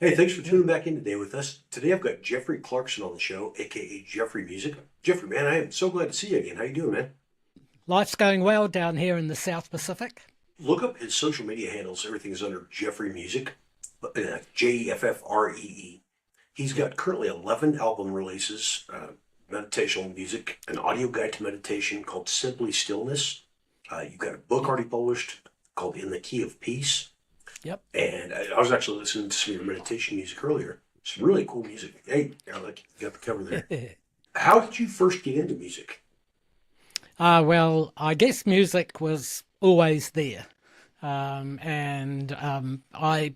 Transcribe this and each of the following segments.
Hey, thanks for Yeah. tuning back in today with us. Today I've got Jeffree Clarkson on the show, aka Jeffree Music. Jeffree, man, I am so glad to see you again. How you doing, man? Life's going well down here in the South Pacific. Look up his social media handles. Everything is under Jeffree Music, Jeffree. He's Yep. got currently 11 album releases, meditational music, an audio guide to meditation called Simply Stillness. You've got a book Yep. already published called In the Key of Peace. Yep. And I was actually listening to some of your meditation music earlier. Some really cool music. Hey, I like you got the cover there. How did you first get into music? Well, I guess music was always there. And I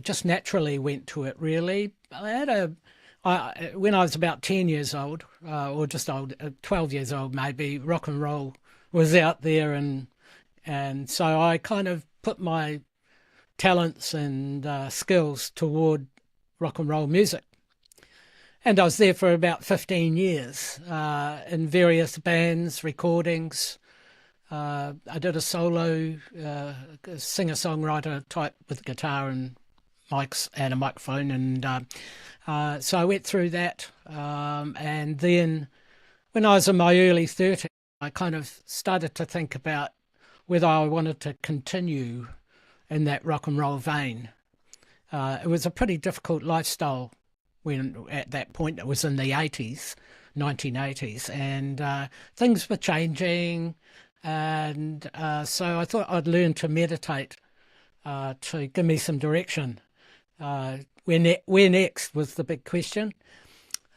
just naturally went to it, really. When I was about 10 years old, or just old, 12 years old maybe, rock and roll was out there, and so I kind of put my talents and skills toward rock and roll music. And I was there for about 15 years in various bands, recordings. I did a solo singer-songwriter type with guitar and mics and a microphone. And so I went through that. And then when I was in my early 30s, I kind of started to think about whether I wanted to continue in that rock and roll vein. It was a pretty difficult lifestyle when at that point it was in the 80s, 1980s, and things were changing. And so I thought I'd learn to meditate to give me some direction. Where next was the big question.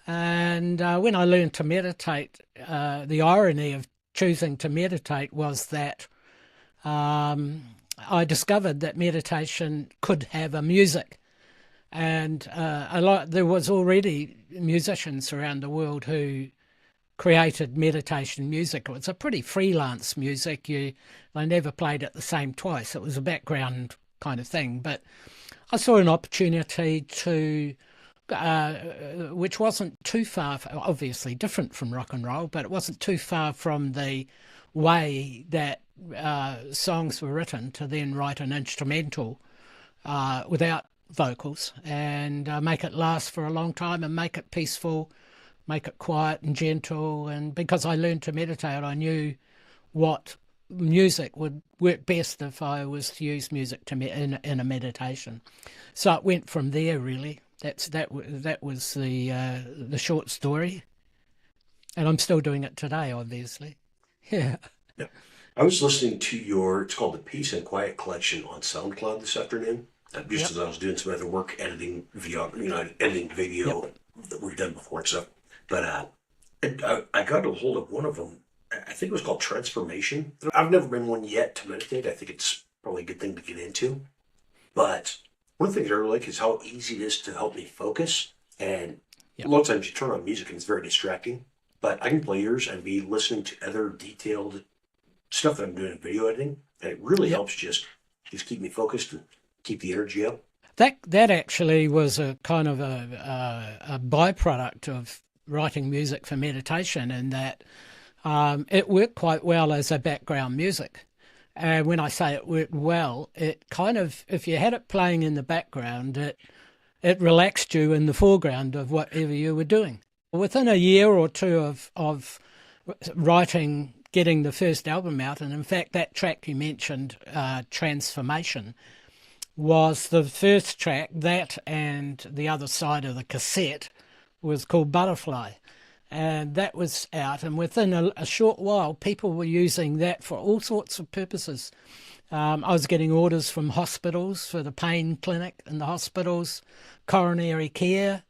And when I learned to meditate, the irony of choosing to meditate was that I discovered that meditation could have a music. And there was already musicians around the world who created meditation music. It was a pretty freelance music. They never played it the same twice. It was a background kind of thing. But I saw an opportunity to, which wasn't too far, obviously different from rock and roll, but it wasn't too far from the way that songs were written, to then write an instrumental without vocals and make it last for a long time and make it peaceful, make it quiet and gentle. And because I learned to meditate, I knew what music would work best if I was to use music in a meditation. So it went from there, really. That was the short story, and I'm still doing it today, obviously. Yeah. Yeah. I was listening to it's called the Peace and Quiet Collection on SoundCloud this afternoon. Just Yep. as I was doing some other work editing editing Yep. video that we've done before and stuff. But I got a hold of one of them. I think it was called Transformation. I've never been one yet to meditate. I think it's probably a good thing to get into. But one of the things I really like is how easy it is to help me focus. And a Yep. lot of times you turn on music and it's very distracting. But I can play yours and be listening to other detailed stuff that I'm doing in video editing. And it really Yep. helps just keep me focused and keep the energy up. That actually was a kind of a byproduct of writing music for meditation, in that it worked quite well as a background music. And when I say it worked well, it kind of, if you had it playing in the background, it relaxed you in the foreground of whatever you were doing. Within a year or two of writing, getting the first album out, and in fact that track you mentioned, Transformation, was the first track. That and the other side of the cassette was called Butterfly. And that was out, and within a short while, people were using that for all sorts of purposes. I was getting orders from hospitals for the pain clinic in the hospitals, coronary care,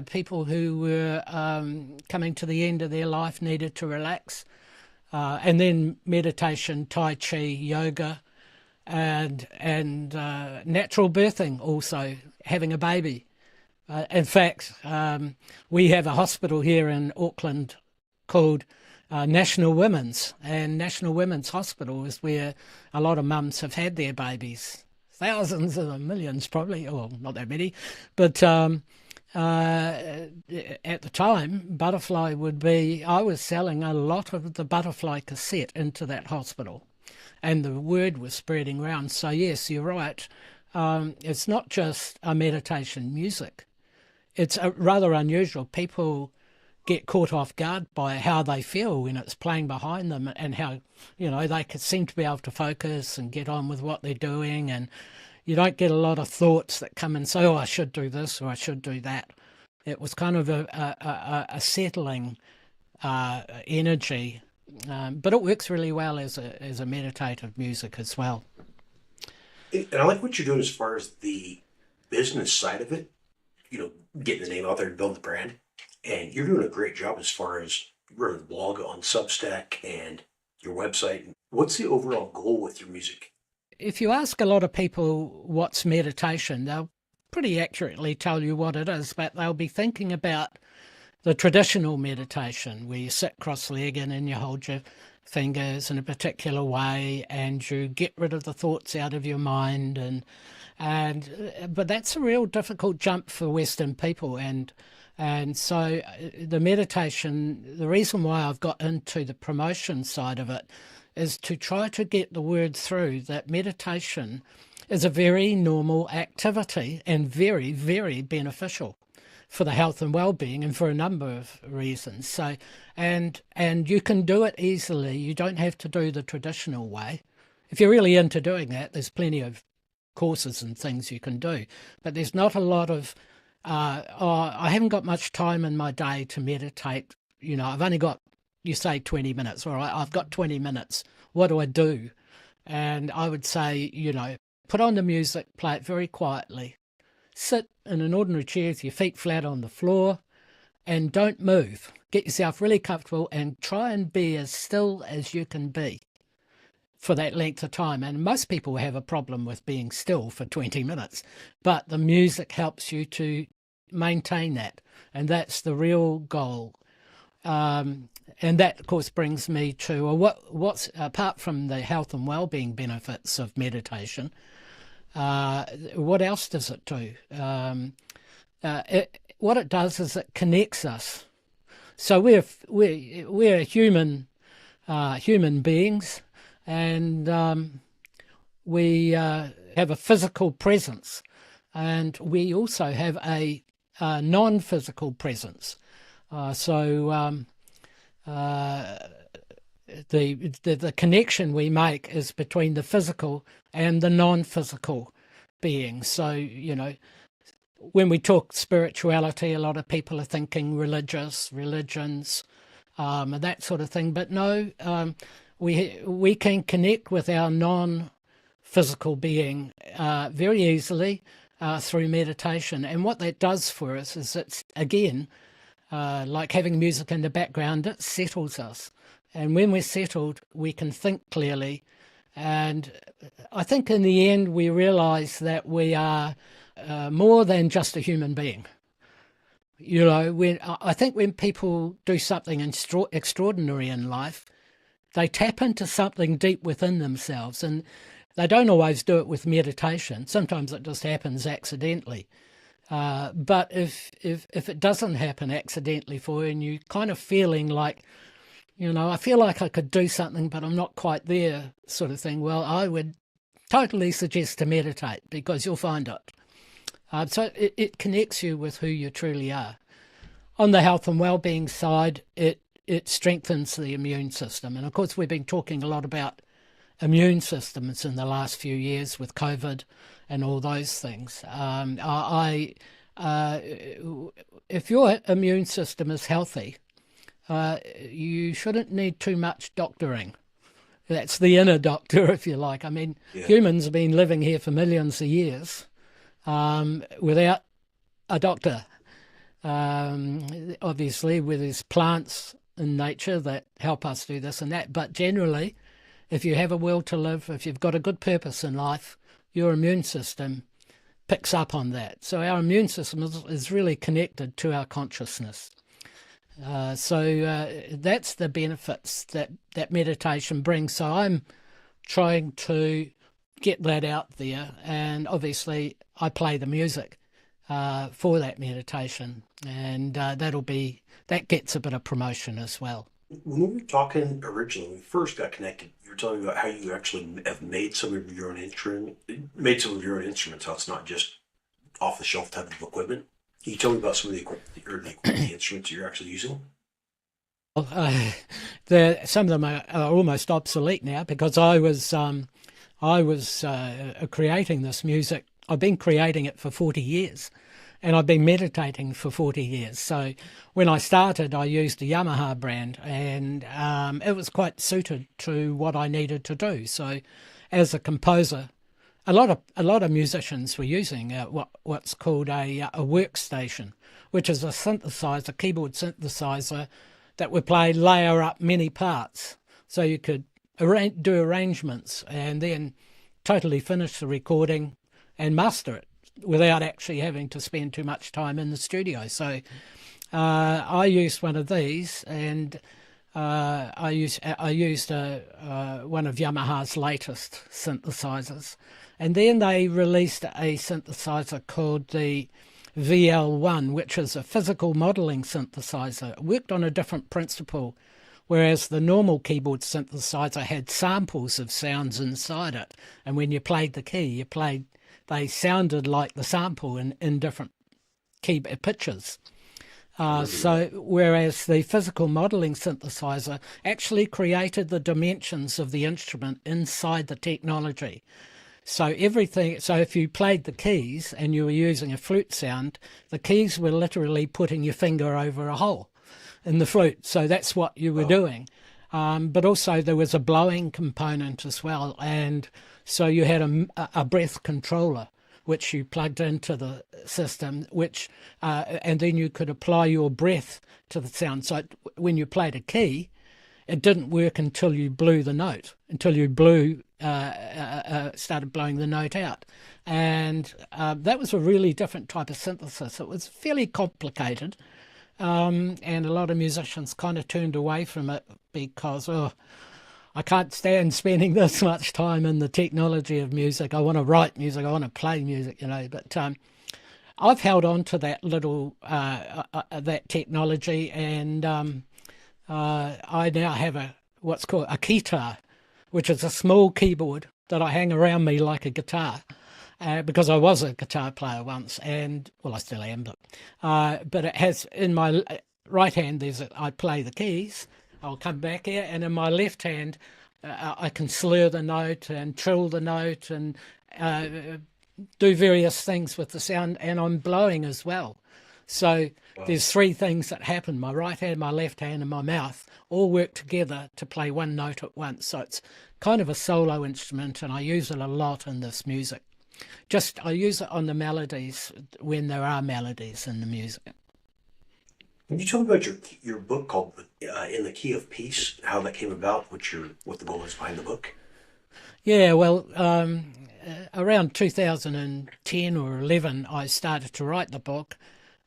people who were coming to the end of their life, needed to relax, and then meditation, tai chi, yoga, and natural birthing, also having a baby. In fact, we have a hospital here in Auckland called National Women's, and National Women's Hospital is where a lot of mums have had their babies. Thousands of them, millions probably, or not that many. But at the time, I was selling a lot of the Butterfly cassette into that hospital. and the word was spreading around. So yes, you're right. It's not just a meditation music. It's rather unusual. People get caught off guard by how they feel when it's playing behind them, and how, they could seem to be able to focus and get on with what they're doing, and you don't get a lot of thoughts that come and say, oh, I should do this or I should do that. It was kind of a settling energy, but it works really well as a meditative music as well. And I like what you're doing as far as the business side of it, getting the name out there and building the brand. And you're doing a great job as far as running the blog on Substack and your website. What's the overall goal with your music? If you ask a lot of people what's meditation, they'll pretty accurately tell you what it is, but they'll be thinking about the traditional meditation where you sit cross-legged and you hold your fingers in a particular way and you get rid of the thoughts out of your mind, but that's a real difficult jump for Western people, and so the meditation, the reason why I've got into the promotion side of it is to try to get the word through that meditation is a very normal activity and very, very beneficial for the health and well-being, and for a number of reasons. So, and you can do it easily. You don't have to do the traditional way. If you're really into doing that, there's plenty of courses and things you can do, but there's not a lot of I haven't got much time in my day to meditate. I've only got, you say 20 minutes. All right, I've got 20 minutes. What do I do? And I would say, put on the music, play it very quietly, sit in an ordinary chair with your feet flat on the floor, and don't move. Get yourself really comfortable and try and be as still as you can be for that length of time. And most people have a problem with being still for 20 minutes, but the music helps you to maintain that, and that's the real goal. And that, of course, brings me to what's apart from the health and well-being benefits of meditation, what else does it do? What it does is it connects us. So we're human beings, and we have a physical presence, and we also have a non-physical presence. The connection we make is between the physical and the non-physical being. So, when we talk spirituality, a lot of people are thinking religions, and that sort of thing. But no, we can connect with our non-physical being very easily through meditation. And what that does for us is it's, again, like having music in the background, it settles us. And when we're settled, we can think clearly. And I think in the end, we realize that we are more than just a human being. I think when people do something extraordinary in life, they tap into something deep within themselves. And they don't always do it with meditation. Sometimes it just happens accidentally. But if it doesn't happen accidentally for you, and you kind of feeling like, I feel like I could do something, but I'm not quite there, sort of thing, well, I would totally suggest to meditate, because you'll find it. So it connects you with who you truly are. On the health and well-being side, it strengthens the immune system. And of course, we've been talking a lot about immune systems in the last few years with COVID and all those things. If your immune system is healthy, you shouldn't need too much doctoring. That's the inner doctor, if you like. I mean, humans have been living here for millions of years without a doctor. Obviously, there's plants in nature that help us do this and that. But generally, if you have a will to live, if you've got a good purpose in life, your immune system picks up on that. So our immune system is really connected to our consciousness. So that's the benefits that meditation brings. So I'm trying to get that out there, and obviously I play the music for that meditation, and that gets a bit of promotion as well. When we were talking originally, when we first got connected, you were telling me about how you actually have made some of your own instrument, made some of your own instruments. How it's not just off the shelf type of equipment. Can you tell me about some of the equipment, or the instruments you're actually using? Well, some of them are almost obsolete now because I was creating this music. I've been creating it for 40 years, and I've been meditating for 40 years. So when I started, I used a Yamaha brand, and it was quite suited to what I needed to do. So as a composer, a lot of musicians were using what's called a workstation, which is a synthesizer, keyboard synthesizer that would play layer up many parts, so you could do arrangements and then totally finish the recording and master it without actually having to spend too much time in the studio. So I used one of these, and I used one of Yamaha's latest synthesizers, and then they released a synthesizer called the VL1, which is a physical modeling synthesizer. It worked on a different principle, whereas the normal keyboard synthesizer had samples of sounds inside it, and when you played the key, they sounded like the sample in different key pitches. I remember So, that. whereas the physical modeling synthesizer actually created the dimensions of the instrument inside the technology. So everything, so if you played the keys and you were using a flute sound, the keys were literally putting your finger over a hole in the flute. So that's what you were Oh, doing. But also there was a blowing component as well. And so you had a breath controller, which you plugged into the system, and then you could apply your breath to the sound. So when you played a key, it didn't work until you blew the note, until you started blowing the note out. And that was a really different type of synthesis. It was fairly complicated, and a lot of musicians kind of turned away from it because, oh, I can't stand spending this much time in the technology of music. I want to write music, I want to play music. But I've held on to that little that technology, and I now have what's called a guitar, which is a small keyboard that I hang around me like a guitar. Because I was a guitar player once, and well, I still am, but it has in my right hand. I play the keys. I'll come back here, and in my left hand, I can slur the note and trill the note and uh, do various things with the sound, and I'm blowing as well. So wow. there's three things that happen: my right hand, my left hand, and my mouth all work together to play one note at once. So it's kind of a solo instrument, and I use it a lot in this music. Just I use it on the melodies when there are melodies in the music. Can you tell me about your book called "In the Key of Peace"? How that came about? What the goal is behind the book? Yeah, well, around 2010 or 11, I started to write the book.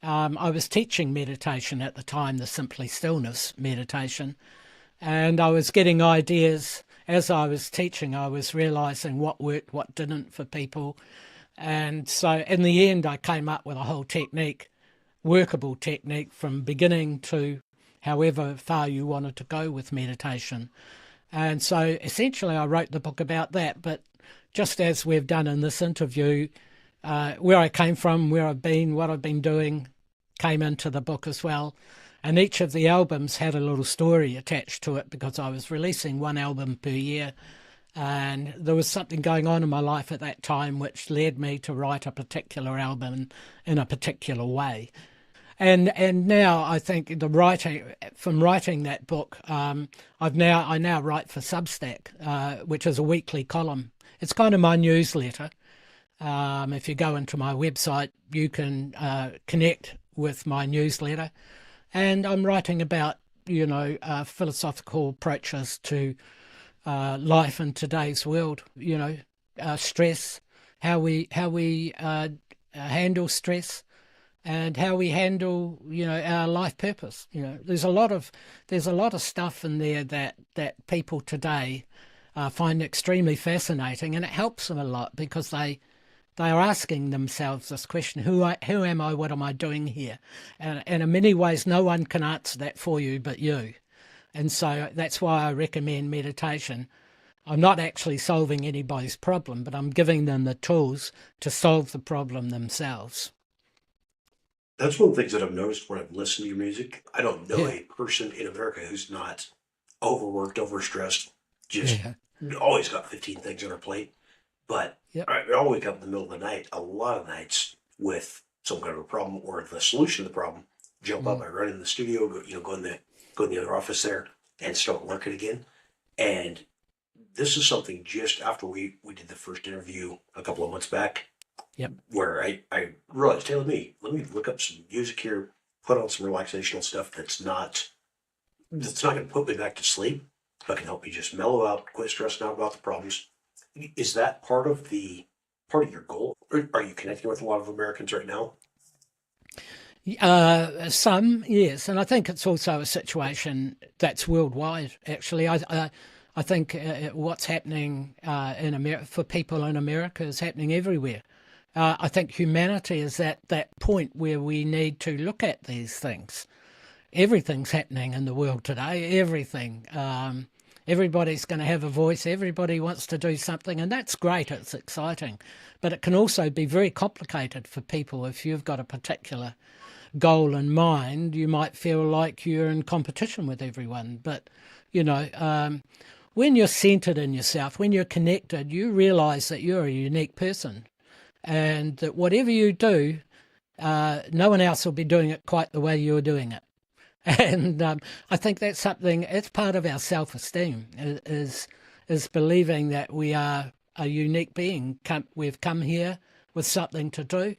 I was teaching meditation at the time, the Simply Stillness meditation, and I was getting ideas as I was teaching. I was realizing what worked, what didn't for people. And so in the end, I came up with a whole technique, workable technique from beginning to however far you wanted to go with meditation. And so essentially, I wrote the book about that. But just as we've done in this interview, where I came from, where I've been, what I've been doing came into the book as well. And each of the albums had a little story attached to it because I was releasing one album per year. And there was something going on in my life at that time which led me to write a particular album in a particular way. And now I think the writing from writing that book, I now write for Substack, which is a weekly column. It's kind of my newsletter. If you go into my website, you can connect with my newsletter, and I'm writing about philosophical approaches to life in today's world. Stress, how we handle stress, and how we handle our life purpose. There's a lot of stuff in there that people today find extremely fascinating, and it helps them a lot because they are asking themselves this question: who am I? What am I doing here? And in many ways, no one can answer that for you but you. And so that's why I recommend meditation. I'm not actually solving anybody's problem, but I'm giving them the tools to solve the problem themselves. That's one of the things that I've noticed when I've listened to your music. I don't know Yeah, a person in America who's not overworked, overstressed, just yeah, always got 15 things on her plate. But yep, I'll wake up in the middle of the night, a lot of nights, with some kind of a problem or the solution to the problem. Jump up, mm, I run in the studio, go in the other office there, and start working again. And this is something just after we did the first interview a couple of months back, yep, where I realized, hey, let me look up some music here, put on some relaxational stuff that's not going to put me back to sleep, but can help me just mellow out, quit stressing out about the problems. Is that part of your goal? Or are you connecting with a lot of Americans right now? some, yes, and I think it's also a situation that's worldwide. Actually, I think what's happening in America for people in America is happening everywhere. I think humanity is at that point where we need to look at these things. Everything's happening in the world today. Everything. Everybody's going to have a voice. Everybody wants to do something, and that's great. It's exciting, but it can also be very complicated for people if you've got a particular goal in mind. You might feel like you're in competition with everyone, but you know, when you're centered in yourself, when you're connected, you realize that you're a unique person, and that whatever you do, no one else will be doing it quite the way you're doing it. And I think that's something. It's part of our self-esteem is believing that we are a unique being. We've come here with something to do.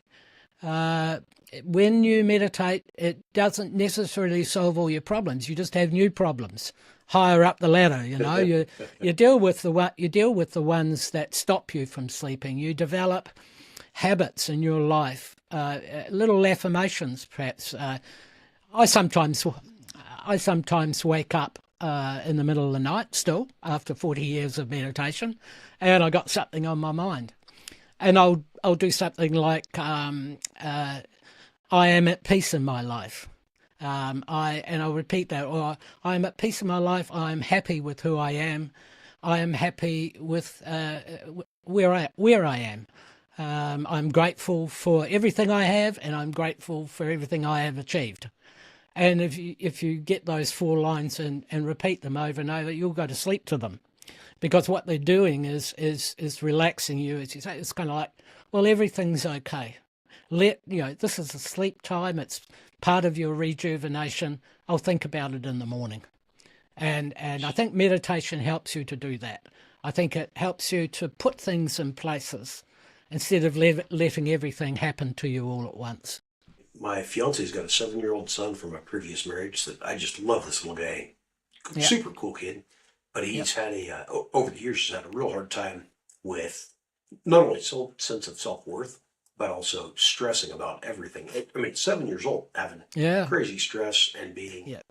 Uh, when you meditate, it doesn't necessarily solve all your problems. You just have new problems higher up the ladder. You deal with the ones that stop you from sleeping. You develop habits in your life, little affirmations, perhaps. I sometimes I sometimes wake up in the middle of the night still after 40 years of meditation, and I got something on my mind, and I'll do something like I am at peace in my life. I'll repeat that, or I am at peace in my life. I am happy with who I am. I am happy with where I am. I'm grateful for everything I have, and I'm grateful for everything I have achieved. And if you get those four lines and repeat them over and over, you'll go to sleep to them, because what they're doing is relaxing you. As you say, it's kind of like, well, everything's okay. This is a sleep time. It's part of your rejuvenation. I'll think about it in the morning. And I think meditation helps you to do that. I think it helps you to put things in places instead of letting everything happen to you all at once. My fiance's got a 7-year-old son from a previous marriage that I just love this little guy. Yeah, Super cool kid. But yeah, he's had over the years, he's had a real hard time with not only sense of self worth, but also stressing about everything. I mean, 7 years old, having yeah, crazy stress and being yeah,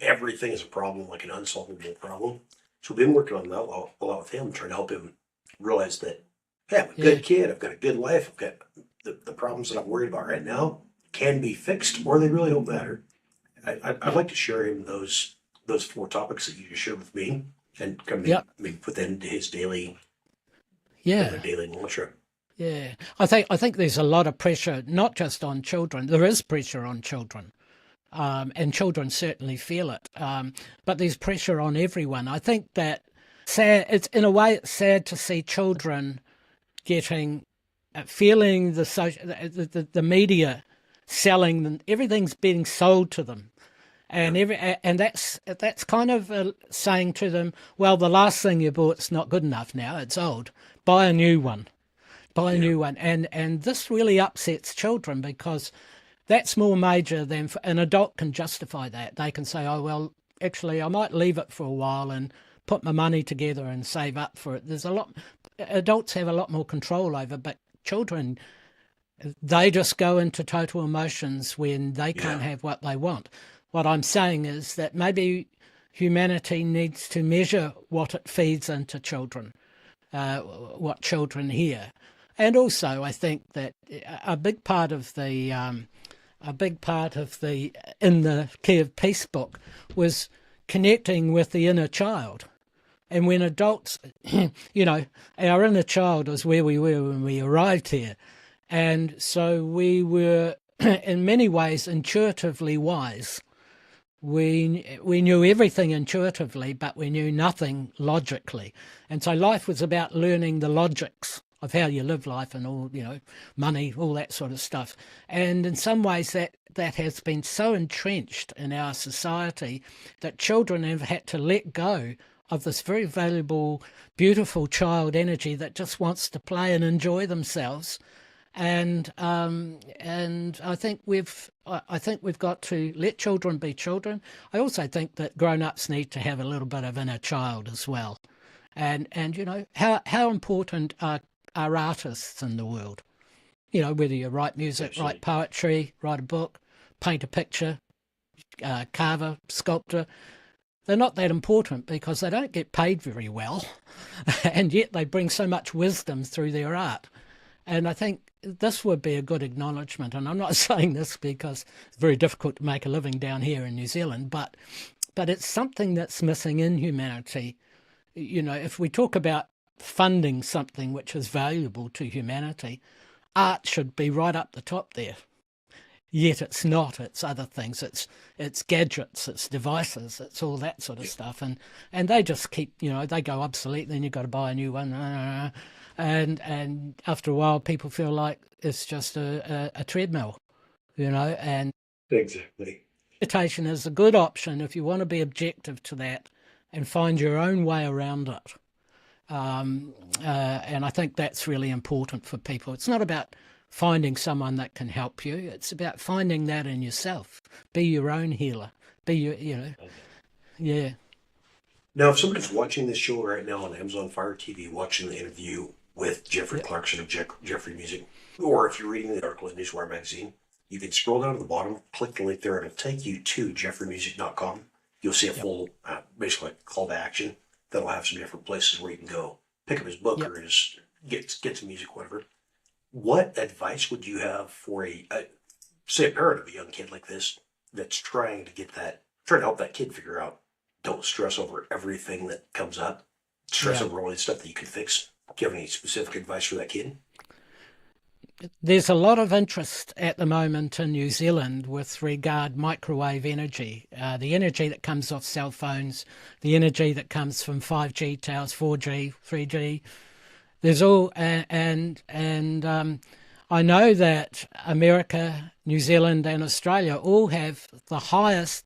everything is a problem, like an unsolvable problem. So we've been working on that a lot with him, trying to help him realize that, hey, I'm a yeah, good kid. I've got a good life. I've got the problems that I'm worried about right now can be fixed, or they really don't matter. I'd yeah, like to share him those four topics that you just shared with me, and kind of yeah, maybe put that into his daily kind of yeah. daily mantra. Yeah, I think there's a lot of pressure, not just on children. There is pressure on children, and children certainly feel it. But there's pressure on everyone. I think that sad. It's in a way it's sad to see children getting feeling the media selling them. Everything's being sold to them, Yeah, and that's kind of saying to them, well, the last thing you bought's not good enough now. It's old. Buy a new one. Buy a yeah, new one. And this really upsets children, because that's more major than an adult can justify that. They can say, oh, well, actually, I might leave it for a while and put my money together and save up for it. Adults have a lot more control over, but children, they just go into total emotions when they can't yeah. have what they want. What I'm saying is that maybe humanity needs to measure what it feeds into children, what children hear. And also, I think that a big part of the in the Key of Peace book was connecting with the inner child. And when adults, our inner child is where we were when we arrived here. And so we were, in many ways, intuitively wise. We knew everything intuitively, but we knew nothing logically. And so life was about learning the logics of how you live life and all, money, all that sort of stuff. And in some ways that has been so entrenched in our society that children have had to let go of this very valuable, beautiful child energy that just wants to play and enjoy themselves. And I think we've got to let children be children. I also think that grown-ups need to have a little bit of inner child as well. And how important are artists in the world? Whether you write music, Absolutely. write poetry, write a book, paint a picture, carver, sculptor. They're not that important because they don't get paid very well, and yet they bring so much wisdom through their art. And I think this would be a good acknowledgement. And I'm not saying this because it's very difficult to make a living down here in New Zealand, but it's something that's missing in humanity. If we talk about funding something which is valuable to humanity, art should be right up the top there. Yet it's not. It's other things. It's gadgets. It's devices. It's all that sort of stuff. And they just keep, they go obsolete. Then you've got to buy a new one. And after a while, people feel like it's just a treadmill, And Exactly. meditation is a good option if you want to be objective to that and find your own way around it. And I think that's really important for people. It's not about finding someone that can help you. It's about finding that in yourself. Be your own healer. Be your, yeah. Now, if somebody's watching this show right now on Amazon Fire TV, watching the interview with Jeffree Clarkson of Jeffree Music, or if you're reading the article in Newswire magazine, you can scroll down to the bottom, click the link there, and it'll take you to jeffreemusic.com. You'll see a full, basically, call to action that'll have some different places where you can go pick up his book or just get some music, whatever. What advice would you have for say a parent of a young kid like this that's trying to help that kid figure out, don't stress over everything that comes up, stress over all the stuff that you can fix? Do you have any specific advice for that kid? There's a lot of interest at the moment in New Zealand with regard microwave energy, the energy that comes off cell phones, the energy that comes from 5G towers, 4G, 3G. There's all, and I know that America, New Zealand, and Australia all have the highest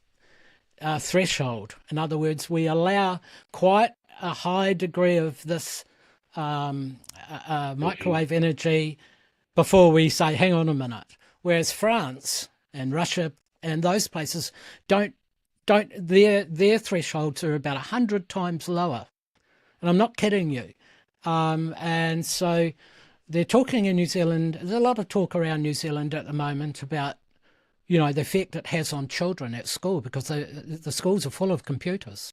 threshold. In other words, we allow quite a high degree of this microwave energy before we say, hang on a minute. Whereas France and Russia and those places don't their thresholds are about 100 times lower. And I'm not kidding you. And so they're talking in New Zealand. There's a lot of talk around New Zealand at the moment about, the effect it has on children at school, because the schools are full of computers.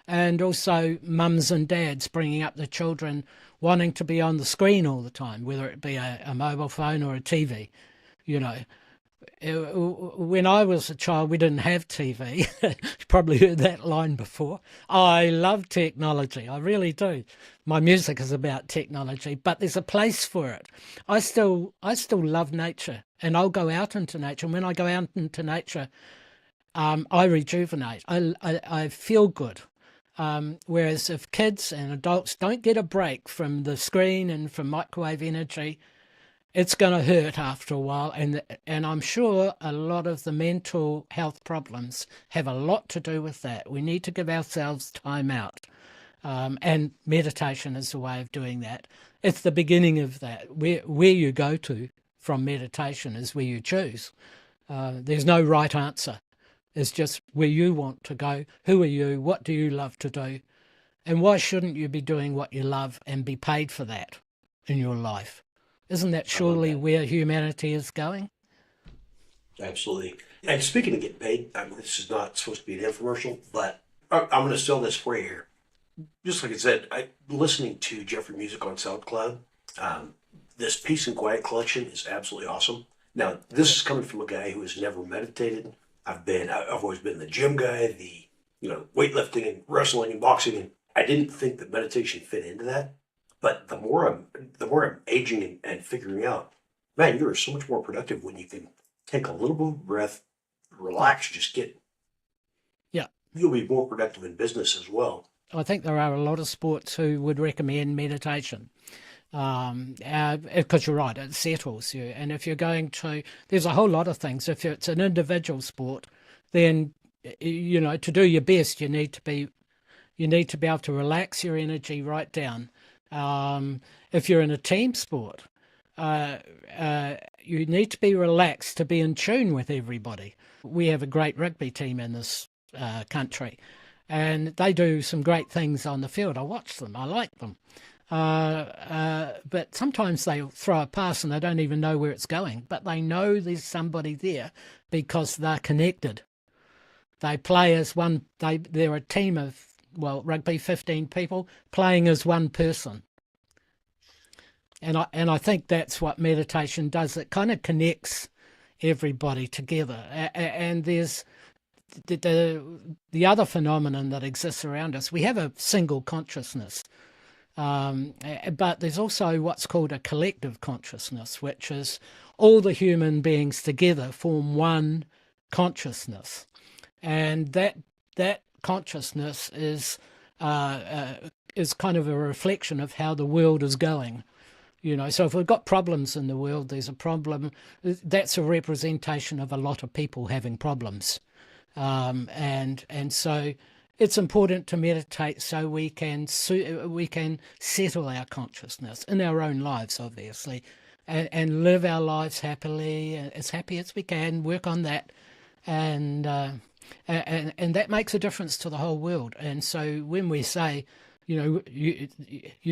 And also mums and dads bringing up their children wanting to be on the screen all the time, whether it be a mobile phone or a TV. When I was a child, we didn't have TV. You probably heard that line before. I love technology. I really do. My music is about technology, but there's a place for it. I still love nature, and I'll go out into nature. And when I go out into nature, I rejuvenate. I feel good. Whereas if kids and adults don't get a break from the screen and from microwave energy, it's going to hurt after a while. And I'm sure a lot of the mental health problems have a lot to do with that. We need to give ourselves time out. And meditation is a way of doing that. It's the beginning of that. Where you go to from meditation is where you choose. There's no right answer. It's just where you want to go. Who are you? What do you love to do? And why shouldn't you be doing what you love and be paid for that in your life? Isn't that surely where humanity is going? Absolutely. And speaking of getting paid, this is not supposed to be an infomercial, but I'm going to sell this for you here. Just like I said, listening to Jeffree Music on SoundCloud, this Peace and Quiet collection is absolutely awesome. Now, this is coming from a guy who has never meditated. I've always been the gym guy, the weightlifting and wrestling and boxing, and I didn't think that meditation fit into that. But the more I'm aging and figuring out, man, you are so much more productive when you can take a little bit of breath, Yeah, relax, just get. yeah. You'll be more productive in business as well. I think there are a lot of sports who would recommend meditation. Because you're right, it settles you. And if you're going to, there's a whole lot of things. If it's an individual sport, then to do your best, you need to be able to relax your energy right down. If you're in a team sport, uh, you need to be relaxed to be in tune with everybody. We have a great rugby team in this country, and they do some great things on the field. I watch them, I like them. But sometimes they throw a pass and they don't even know where it's going, but they know there's somebody there because they're connected. They play as one. They're a team of, well, rugby, 15 people playing as one person. And I think that's what meditation does. It kind of connects everybody together. And there's the other phenomenon that exists around us. We have a single consciousness, but there's also what's called a collective consciousness, which is all the human beings together form one consciousness, and that consciousness is kind of a reflection of how the world is going. So if we've got problems in the world, there's a problem. That's a representation of a lot of people having problems, and so it's important to meditate so we can settle our consciousness in our own lives, obviously, and live our lives happily, as happy as we can. Work on that, and and that makes a difference to the whole world. And so when we say, you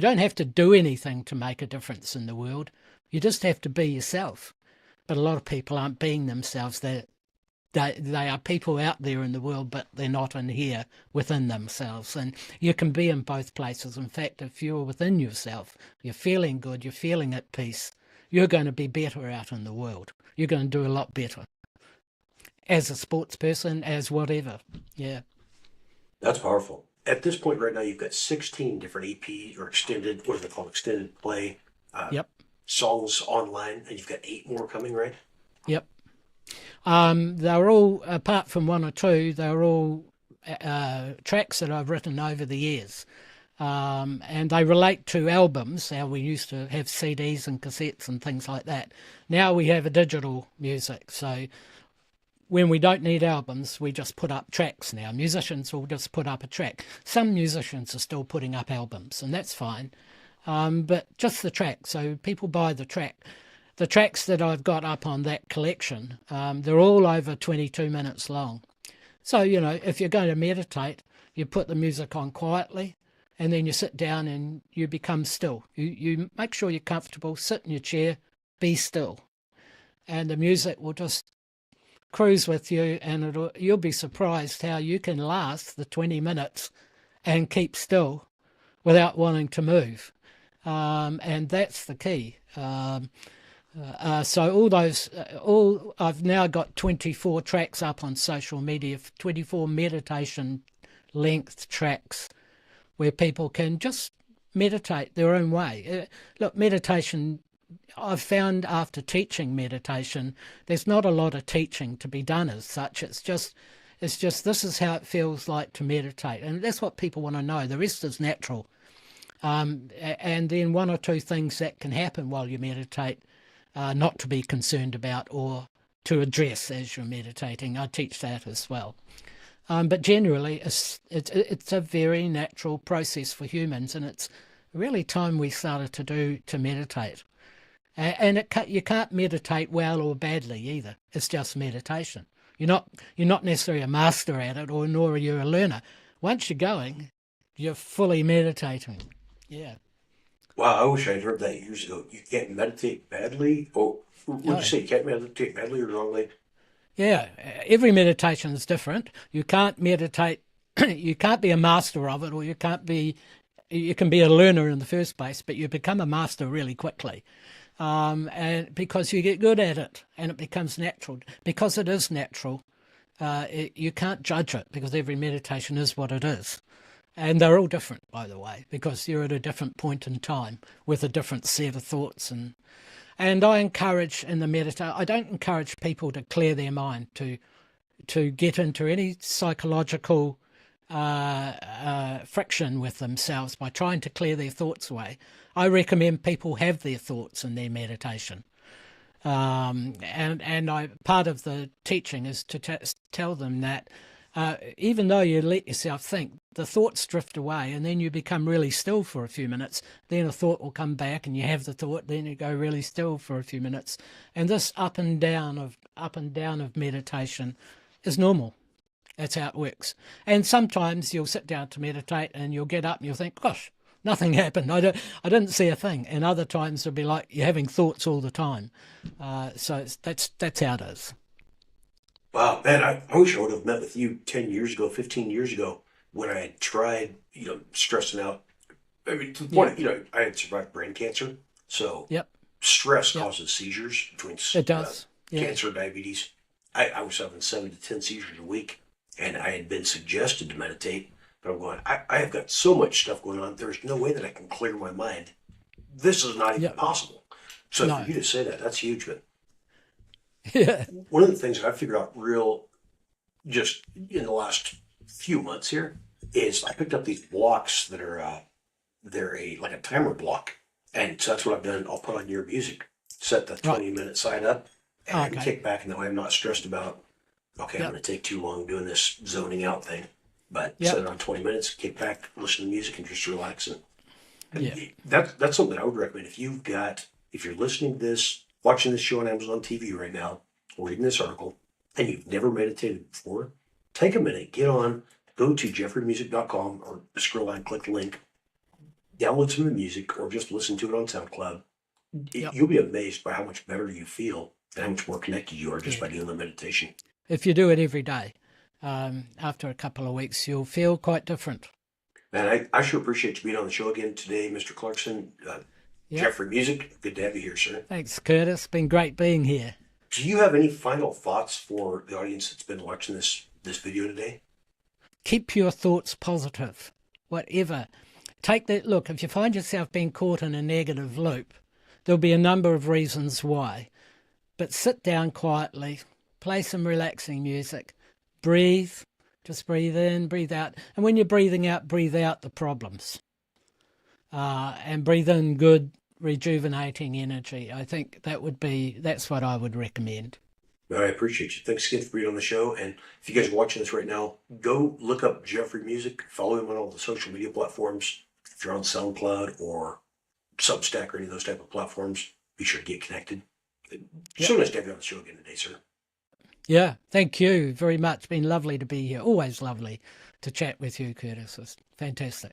don't have to do anything to make a difference in the world, you just have to be yourself. But a lot of people aren't being themselves. They are people out there in the world, but they're not in here within themselves. And you can be in both places. In fact, if you're within yourself, you're feeling good, you're feeling at peace, you're going to be better out in the world. You're going to do a lot better as a sports person, as whatever. Yeah. That's powerful. At this point right now, you've got 16 different EP or extended, what are they called, extended play uh, Yep. songs online, and you've got 8 more coming, right? Yep. They're all, apart from one or two, they're all tracks that I've written over the years. And they relate to albums, how we used to have CDs and cassettes and things like that. Now we have a digital music. So when we don't need albums, we just put up tracks now. Musicians will just put up a track. Some musicians are still putting up albums, and that's fine. But just the track. So people buy the track. The tracks that I've got up on that collection, they're all over 22 minutes long. So, if you're going to meditate, you put the music on quietly, and then you sit down and you become still. You make sure you're comfortable, sit in your chair, be still. And the music will just cruise with you, and you'll be surprised how you can last the 20 minutes and keep still without wanting to move. And that's the key. So I've now got 24 tracks up on social media, 24 meditation length tracks where people can just meditate their own way. Look, meditation, I've found after teaching meditation, there's not a lot of teaching to be done as such. It's just this is how it feels like to meditate. And that's what people want to know. The rest is natural. And then one or two things that can happen while you meditate, not to be concerned about or to address as you're meditating. I teach that as well. But generally, it's a very natural process for humans, and it's really time we started to meditate. And you can't meditate well or badly either. It's just meditation. You're not necessarily a master at it, or nor are you a learner. Once you're going, you're fully meditating. Yeah. Wow, I wish I'd heard that years ago. You can't meditate badly? Or would you No. say you can't meditate badly or wrongly? Yeah, every meditation is different. You can't meditate, you can't be a master of it, or you can be a learner in the first place, but you become a master really quickly. And because you get good at it and it becomes natural, because it is natural, You can't judge it because every meditation is what it is. And they're all different, by the way, because you're at a different point in time with a different set of thoughts. And I encourage in the meditation, I don't encourage people to clear their mind, to get into any psychological friction with themselves by trying to clear their thoughts away. I recommend people have their thoughts in their meditation. And part of the teaching is to tell them that even though you let yourself think, the thoughts drift away and then you become really still for a few minutes. Then a thought will come back and you have the thought, then you go really still for a few minutes. And this up and down of meditation is normal. That's how it works. And sometimes you'll sit down to meditate and you'll get up and you'll think, gosh, nothing happened. I didn't see a thing. And other times it'll be like you're having thoughts all the time. So that's how it is. Wow, man, I wish I would have met with you 10 years ago, 15 years ago when I had tried, stressing out. I mean, to the point, I had survived brain cancer. So Yep. stress Yep. causes seizures between It does. Yeah. cancer and diabetes. I was having 7 to 10 seizures a week, and I had been suggested to meditate, but I'm going, I have got so much stuff going on. There's no way that I can clear my mind. This is not even Yep. possible. So No. for you to say that, that's huge. But Yeah. one of the things that I figured out just in the last few months here is I picked up these blocks that are they're like a timer block, and so that's what I've done. I'll put on your music, set the 20-minute sign up, and I can Okay. kick back, and that way I'm not stressed about. Okay, I'm Yep. going to take too long doing this zoning out thing, but Yep. set it on 20 minutes, kick back, listen to music, and just relax. And Yeah. that's something I would recommend if you're listening to this, watching this show on Amazon TV right now, or reading this article, and you've never meditated before, take a minute, get on, go to jeffreemusic.com or scroll down, click the link, download some of the music, or just listen to it on SoundCloud. Yep. You'll be amazed by how much better you feel and how much more connected you are just Yeah. by doing the meditation. If you do it every day, after a couple of weeks, you'll feel quite different. Man, I sure appreciate you being on the show again today, Mr. Clarkson. Yep. Jeffree Music, good to have you here, sir. Thanks, Curtis. Been great being here. Do you have any final thoughts for the audience that's been watching this video today? Keep your thoughts positive, whatever. Take that look. If you find yourself being caught in a negative loop, there'll be a number of reasons why. But sit down quietly, play some relaxing music, breathe, just breathe in, breathe out. And when you're breathing out the problems. And breathe in good, rejuvenating energy. I think that's what I would recommend. I appreciate you. Thanks again for being on the show. And if you guys are watching this right now, go look up Jeffree Music, follow him on all the social media platforms. If you're on SoundCloud or Substack or any of those type of platforms, be sure to get connected. So nice to have you on the show again today, sir. Yeah, thank you very much. Been lovely to be here. Always lovely to chat with you, Curtis. It's fantastic.